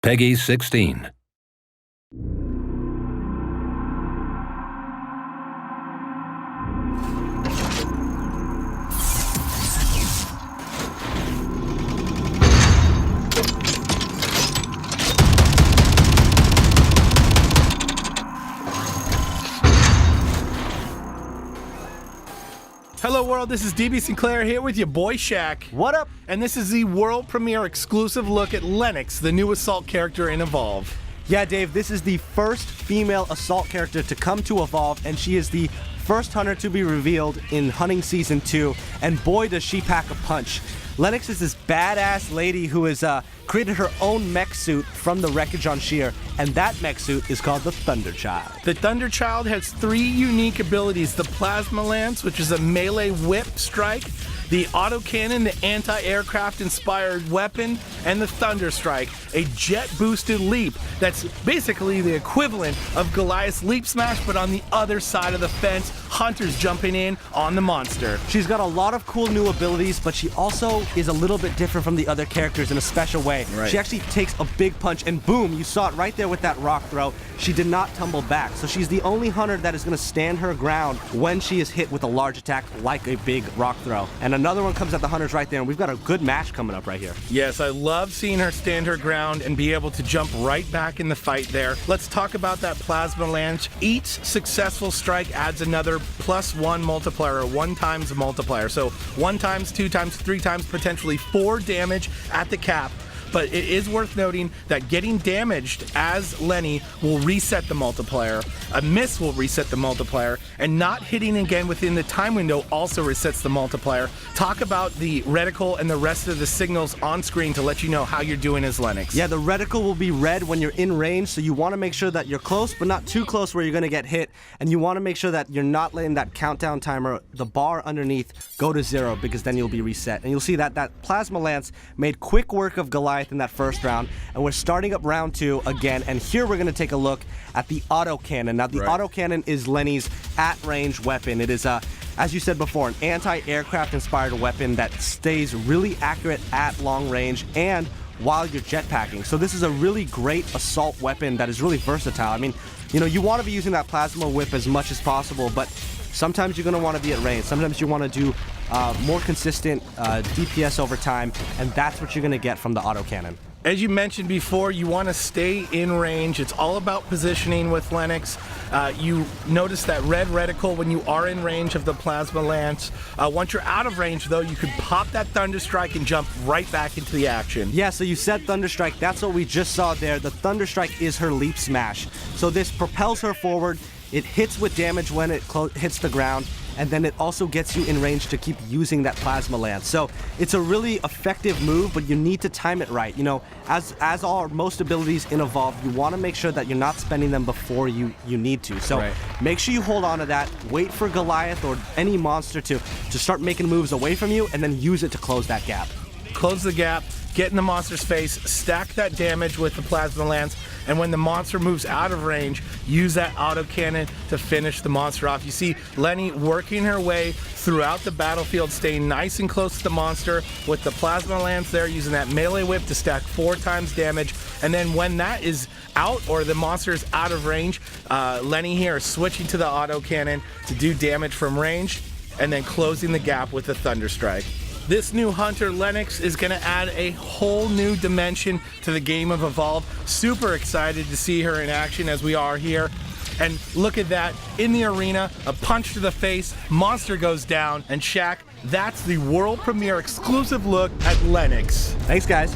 Peggy 16. Hello world, this is DB Sinclair here with your boy Shaq. What up? And this is the world premiere exclusive look at Lennox, the new Assault character in Evolve. Yeah, Dave, this is the first female Assault character to come to Evolve, and she is the first hunter to be revealed in Hunting Season 2, and boy does she pack a punch. Lennox is this badass lady who has created her own mech suit from the wreckage on Sheer, and that mech suit is called the Thunder Child. The Thunder Child has 3 unique abilities: the Plasma Lance, which is a melee whip strike, the Autocannon, the anti-aircraft inspired weapon, and the Thunder Strike, a jet-boosted leap that's basically the equivalent of Goliath's Leap Smash, but on the other side of the fence, hunters jumping in on the monster. She's got a lot of cool new abilities, but she also is a little bit different from the other characters in a special way. Right. She actually takes a big punch, and boom, you saw it right there with that rock throw. She did not tumble back, so she's the only hunter that is going to stand her ground when she is hit with a large attack like a big rock throw. And another one comes at the hunters right there, and we've got a good match coming up right here. Yes, I love seeing her stand her ground and be able to jump right back in the fight there. Let's talk about that Plasma Lance. Each successful strike adds another +1 multiplier, 1 times multiplier. So 1 times, 2 times, 3 times, potentially 4 damage at the cap. But it is worth noting that getting damaged as Lenny will reset the multiplier, a miss will reset the multiplier, and not hitting again within the time window also resets the multiplier. Talk about the reticle and the rest of the signals on screen to let you know how you're doing as Lennox. Yeah, the reticle will be red when you're in range, so you want to make sure that you're close, but not too close where you're going to get hit, and you want to make sure that you're not letting that countdown timer, the bar underneath, go to 0, because then you'll be reset. And you'll see that that Plasma Lance made quick work of Goliath in that first round, and we're starting up round 2 again, and here we're going to take a look at the Autocannon. Now, the Autocannon is Lenny's at-range weapon. It is, as you said before, an anti-aircraft inspired weapon that stays really accurate at long range and while you're jetpacking. So this is a really great assault weapon that is really versatile. I mean, you know, you want to be using that plasma whip as much as possible, but sometimes you're going to want to be at range. Sometimes you want to do more consistent DPS over time, and that's what you're going to get from the Autocannon. As you mentioned before, you want to stay in range. It's all about positioning with Lennox. You notice that red reticle when you are in range of the Plasma Lance. Once you're out of range, though, you can pop that Thunder Strike and jump right back into the action. Yeah, so you said Thunder Strike. That's what we just saw there. The Thunder Strike is her leap smash. So this propels her forward. It hits with damage when it hits the ground, and then it also gets you in range to keep using that Plasma Lance. So it's a really effective move, but you need to time it right. You know, as are most abilities in Evolve, you want to make sure that you're not spending them before you need to. So make sure you hold on to that, wait for Goliath or any monster to start making moves away from you, and then use it to close that gap. Close the gap, get in the monster's face, stack that damage with the Plasma Lance, and when the monster moves out of range, use that Autocannon to finish the monster off. You see Lenny working her way throughout the battlefield, staying nice and close to the monster with the Plasma Lance there, using that melee whip to stack 4 times damage. And then when that is out, or the monster is out of range, Lenny here is switching to the Autocannon to do damage from range, and then closing the gap with the Thunder Strike. This new hunter, Lennox, is going to add a whole new dimension to the game of Evolve. Super excited to see her in action as we are here. And look at that, in the arena, a punch to the face, monster goes down, and Shaq, that's the world premiere exclusive look at Lennox. Thanks, guys.